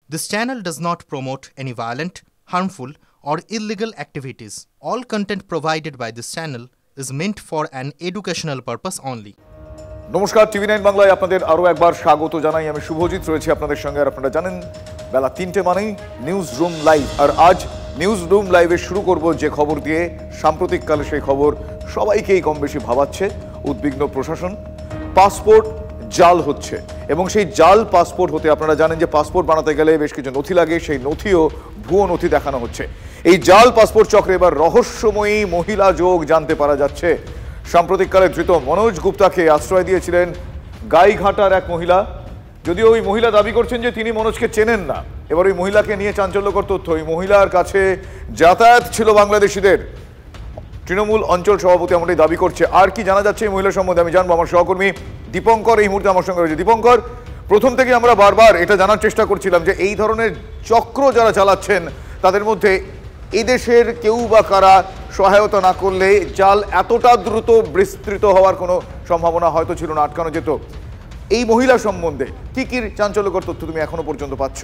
This channel does not promote any violent, harmful, or illegal activities. All content provided by this channel is meant for an educational purpose only. নমস্কার, টিভি9 বাংলায় আপনাদের আরো একবার স্বাগত জানাই। আমি শুভজিৎ রয়েছি আপনাদের সঙ্গে। আর আপনারা জানেন বেলা 3টে মানেই নিউজ রুম লাইভ। আর আজ নিউজ রুম লাইভে শুরু করব যে খবর দিয়ে। সাম্প্রতিককালে সেই খবর সবাইকেই কম বেশি ভাবাচ্ছে। উদ্বিগ্ন প্রশাসন, পাসপোর্ট জাল হচ্ছে এবং সেই জাল পাসপোর্ট হতে আপনারা জানেন যে পাসপোর্ট বানাতে গেলে বেশ কিছু নথি লাগে, সেই নথিও ভুয়ো নথি দেখানো হচ্ছে। এই জাল পাসপোর্ট চক্রে এবার রহস্যময়ী মহিলা যোগ জানতে পারা যাচ্ছে। সাম্প্রতিককালে ধৃত মনোজ গুপ্তাকে আশ্রয় দিয়েছিলেন গাইঘাটার এক মহিলা। যদিও ওই মহিলা দাবি করছেন যে তিনি মনোজকে চেনেন না। এবার ওই মহিলাকে নিয়ে চাঞ্চল্যকর তথ্য, ওই মহিলার কাছে যাতায়াত ছিল বাংলাদেশিদের। তৃণমূল অঞ্চল সভাপতি এমনটাই দাবি করছে। আর কি জানা যাচ্ছে এই মহিলা সম্বন্ধে আমি জানবো। আমার সহকর্মী দীপঙ্কর এই মুহূর্তে আমার সঙ্গে রয়েছে। দীপঙ্কর, প্রথম থেকে আমরা বারবার এটা জানার চেষ্টা করছিলাম যে এই ধরনের চক্র যারা চালাচ্ছেন তাদের মধ্যে এদেশের কেউ বা কারা সহায়তা না করলে জাল এতটা দ্রুত বিস্তৃত হওয়ার কোনো সম্ভাবনা হয়তো ছিল না, আটকানো যেত। এই মহিলা সম্বন্ধে কি কি চাঞ্চল্যকর তথ্য তুমি এখনো পর্যন্ত পাচ্ছ?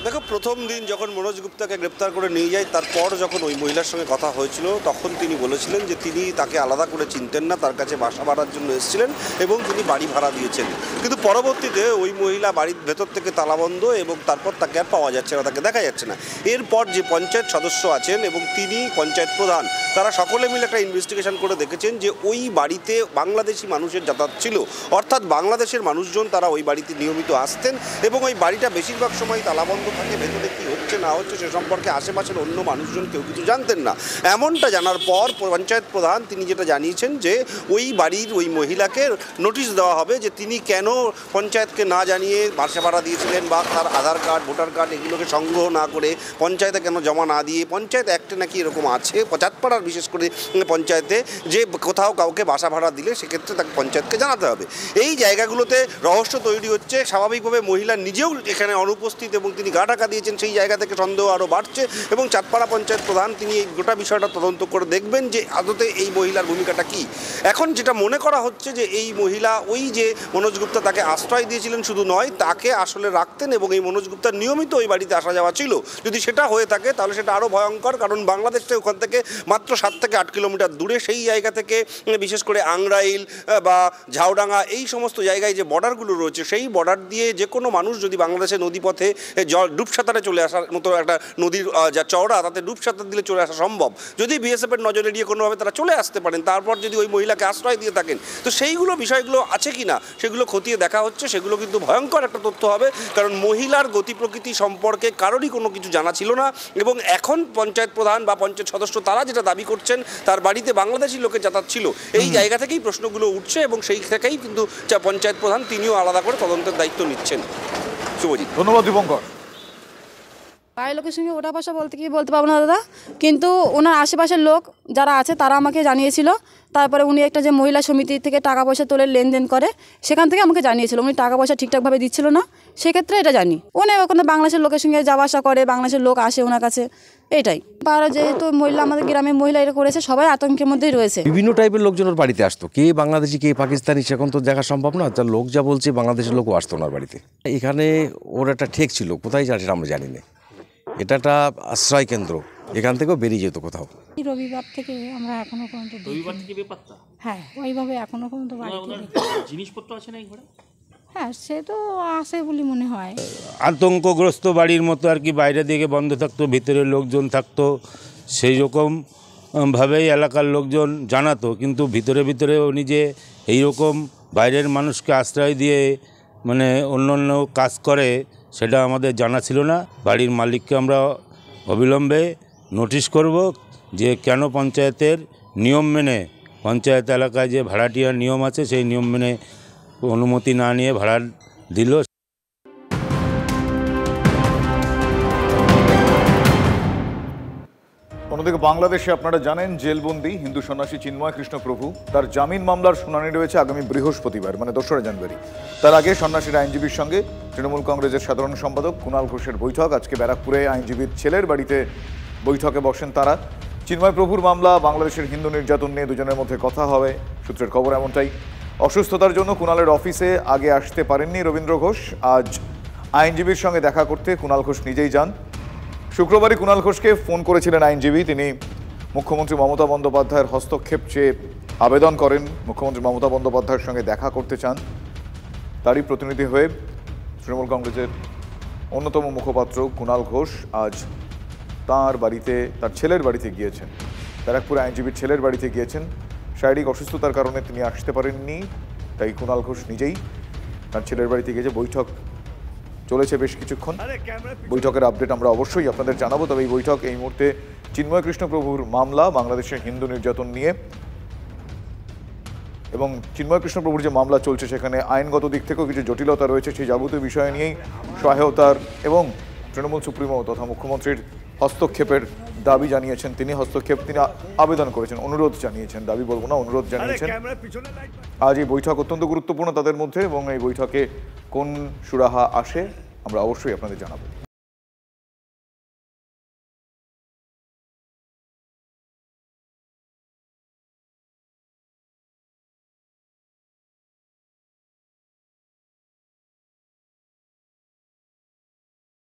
দেখো, প্রথম দিন যখন মনোজ গুপ্তাকে গ্রেপ্তার করে নিয়ে যায়, তারপর যখন ওই মহিলার সঙ্গে কথা হয়েছিল তখন তিনি বলেছিলেন যে তিনি তাকে আলাদা করে চিনতেন না, তার কাছে বাসা ভাড়ার জন্য এসেছিলেন এবং তিনি বাড়ি ভাড়া দিয়েছেন। কিন্তু পরবর্তীতে ওই মহিলা বাড়ির ভেতর থেকে তালাবন্ধ এবং তারপর তাকে আর পাওয়া যাচ্ছে না, তাকে দেখা যাচ্ছে না। এরপর যে পঞ্চায়েত সদস্য আছেন এবং তিনি পঞ্চায়েত প্রধান, তারা সকলে মিলে একটা ইনভেস্টিগেশন করে দেখেছেন যে ওই বাড়িতে বাংলাদেশি মানুষের যাতায়াত ছিল, অর্থাৎ বাংলাদেশের মানুষজন তারা ওই বাড়িতে নিয়মিত আসতেন এবং ওই বাড়িটা বেশিরভাগ সময় তালাবন্ধ থাকে। ভেতরে কি হচ্ছে না হচ্ছে সে সম্পর্কে আশেপাশের অন্য মানুষজন কেউ কিছু জানতেন না। এমনটা জানার পর পঞ্চায়েত প্রধান তিনি যেটা জানিয়েছেন যে ওই বাড়ির ওই মহিলাকে নোটিশ দেওয়া হবে যে তিনি কেন পঞ্চায়েতকে না জানিয়ে বাসা ভাড়া দিয়েছিলেন বা তার আধার কার্ড, ভোটার কার্ড এগুলোকে সংগ্রহ না করে পঞ্চায়েতে কেন জমা না দিয়ে। পঞ্চায়েত অ্যাক্টে নাকি এরকম আছে, চাঁদপাড়ার বিশেষ করে পঞ্চায়েতে, যে কোথাও কাউকে বাসা ভাড়া দিলে সেক্ষেত্রে তাকে পঞ্চায়েতকে জানাতে হবে। এই জায়গাগুলোতে রহস্য তৈরি হচ্ছে। স্বাভাবিকভাবে মহিলা নিজেও এখানে অনুপস্থিত এবং তিনি গা ঢাকা দিয়েছেন, সেই জায়গা থেকে সন্দেহ আরও বাড়ছে এবং চাঁদপাড়া পঞ্চায়েত প্রধান তিনি এই গোটা বিষয়টা তদন্ত করে দেখবেন যে আদতে এই মহিলার ভূমিকাটা কি। এখন যেটা মনে করা হচ্ছে যে এই মহিলা ওই যে মনোজ গুপ্তা তাকে আশ্রয় দিয়েছিলেন শুধু নয়, তাকে আসলে রাখতেন এবং এই মনোজ গুপ্তার নিয়মিত ওই বাড়িতে আসা যাওয়া ছিল। যদি সেটা হয়ে থাকে তাহলে সেটা আরও ভয়ঙ্কর, কারণ বাংলাদেশটা ওখান থেকে মাত্র 7 থেকে 8 কিলোমিটার দূরে। সেই জায়গা থেকে বিশেষ করে আংরাইল বা ঝাউডাঙ্গা এই সমস্ত জায়গায় যে বর্ডারগুলো রয়েছে, সেই বর্ডার দিয়ে যে কোনো মানুষ যদি বাংলাদেশের নদীপথে ডুবসাঁতারে চলে আসার মতো একটা নদীর যা চওড়া, তাতে ডুবসাঁতার দিলে চলে আসা সম্ভব। যদি বিএসএফের নজর এড়িয়ে কোনোভাবে তারা চলে আসতে পারেন, তারপর যদি ওই মহিলাকে আশ্রয় দিয়ে থাকেন, তো সেইগুলো বিষয়গুলো আছে কি না সেগুলো খতিয়ে দেখা হচ্ছে। সেগুলো কিন্তু ভয়ঙ্কর একটা তথ্য হবে, কারণ মহিলার গতি প্রকৃতি সম্পর্কে কারোরই কোনো কিছু জানা ছিল না। এবং এখন পঞ্চায়েত প্রধান বা পঞ্চায়েত সদস্য তারা যেটা দাবি করছেন তার বাড়িতে বাংলাদেশি লোকের যাতায়াত ছিল, এই জায়গা থেকেই প্রশ্নগুলো উঠছে এবং সেই থেকেই কিন্তু পঞ্চায়েত প্রধান তিনিও আলাদা করে তদন্তের দায়িত্ব নিচ্ছেন। শুভজিৎ, ধন্যবাদ। দীপঙ্কর, বাইরের লোকের সঙ্গে ওটা ভাষা বলতে পারবো না দাদা, কিন্তু ওনার আশেপাশের লোক যারা আছে তারা আমাকে জানিয়েছিল। তারপরে উনি একটা যে মহিলা সমিতি থেকে টাকা পয়সা তোলে লেনদেন করে, সেখান থেকে আমাকে জানিয়েছিল উনি টাকা পয়সা ঠিকঠাকভাবে দিচ্ছিল না। সেক্ষেত্রে এটা জানি উনি ওখানে বাংলাদেশের লোকের সঙ্গে যাওয়া আসা করে, বাংলাদেশের লোক আসে ওনার কাছে, এটাই। আর যেহেতু মহিলা আমাদের গ্রামের মহিলা এটা করেছে, সবাই আতঙ্কের মধ্যেই রয়েছে। বিভিন্ন টাইপের লোকজনের বাড়িতে আসতো, কে বাংলাদেশি কে পাকিস্তানি সেখন তো দেখা সম্ভব না। তার লোক যা বলছে বাংলাদেশের লোকও আসতো ওনার বাড়িতে। এখানে ওর একটা ঠেক ছিল, কোথায় যায় সেটা আমরা জানি না। এটা একটা আশ্রয় কেন্দ্র, এখান থেকেও বেরিয়ে যেত কোথাও। রবিবার থেকে আমরা এখনো পর্যন্ত রবিবার থেকে ব্যাপারটা, হ্যাঁ ওইভাবে এখনো পর্যন্ত জিনিসপত্র আছে না এই ঘরে? হ্যাঁ সে তো আসে বলে মনে হয়। আতঙ্কগ্রস্ত বাড়ির মতো আর কি, বাইরে দিকে বন্ধ থাকতো, ভিতরে লোকজন থাকতো, সেই রকম ভাবেই এলাকার লোকজন জানাতো। কিন্তু ভিতরে ভিতরে উনি যে এইরকম বাইরের মানুষকে আশ্রয় দিয়ে মানে অন্য অন্য কাজ করে সেটা আমাদের জানা ছিল না। বাড়ির মালিককে আমরা অবিলম্বে নোটিশ করব যে কেন পঞ্চায়েতের নিয়ম মেনে, পঞ্চায়েত এলাকায় যে ভাড়াটিয়ার নিয়ম আছে সেই নিয়ম মেনে অনুমতি না নিয়ে ভাড়া দিল। অন্যদিকে বাংলাদেশে আপনারা জানেন জেলবন্দি হিন্দু সন্ন্যাসী চিন্ময় কৃষ্ণ প্রভু, তার জামিন মামলার শুনানি রয়েছে আগামী বৃহস্পতিবার মানে 2রা জানুয়ারি। তার আগে সন্ন্যাসীর আইনজীবীর সঙ্গে তৃণমূল কংগ্রেসের সাধারণ সম্পাদক কুণাল ঘোষের বৈঠক। আজকে ব্যারাকপুরে আইনজীবীর ছেলের বাড়িতে বৈঠকে বসেন তারা। চিন্ময় প্রভুর মামলা, বাংলাদেশের হিন্দু নির্যাতন নিয়ে দুজনের মধ্যে কথা হবে, সূত্রের খবর এমনটাই। অসুস্থতার জন্য কুণালের অফিসে আগে আসতে পারেননি রবীন্দ্র ঘোষ। আজ আইনজীবীর সঙ্গে দেখা করতে কুণাল ঘোষ নিজেই যান। শুক্রবারই কুণাল ঘোষকে ফোন করেছিলেন আইনজীবী। তিনি মুখ্যমন্ত্রী মমতা বন্দ্যোপাধ্যায়ের হস্তক্ষেপ চেয়ে আবেদন করেন, মুখ্যমন্ত্রী মমতা বন্দ্যোপাধ্যায়ের সঙ্গে দেখা করতে চান। তারই প্রতিনিধি হয়ে তৃণমূল কংগ্রেসের অন্যতম মুখপাত্র কুণাল ঘোষ আজ তার বাড়িতে, তার ছেলের বাড়িতে গিয়েছেন। ব্যারাকপুরে আইনজীবীর ছেলের বাড়িতে গিয়েছেন। শারীরিক অসুস্থতার কারণে তিনি আসতে পারেননি, তাই কুণাল ঘোষ নিজেই তার ছেলের বাড়িতে গিয়েছে। বৈঠক চলেছে বেশ কিছুক্ষণ। বৈঠকের আপডেট আমরা অবশ্যই আপনাদের জানাবো। তবে এই বৈঠক এই মুহূর্তে চিন্ময় কৃষ্ণ প্রভুর মামলা, বাংলাদেশের হিন্দু নির্যাতন নিয়ে, এবং চিন্ময় কৃষ্ণ প্রভুর যে মামলা চলছে সেখানে আইনগত দিক থেকেও কিছু জটিলতা রয়েছে। সেই যাবতীয় বিষয় নিয়েই সহায়তার এবং তৃণমূল সুপ্রিমো তথা মুখ্যমন্ত্রীর হস্তক্ষেপের দাবি জানিয়েছেন তিনি। তিনি আবেদন করেছেন, অনুরোধ জানিয়েছেন, দাবি বলবো না, অনুরোধ জানিয়েছেন। আজ এই বৈঠক অত্যন্ত গুরুত্বপূর্ণ তাদের মধ্যে, এবং এই বৈঠকে কোন সুরাহা আসে আমরা অবশ্যই আপনাদের জানাবো।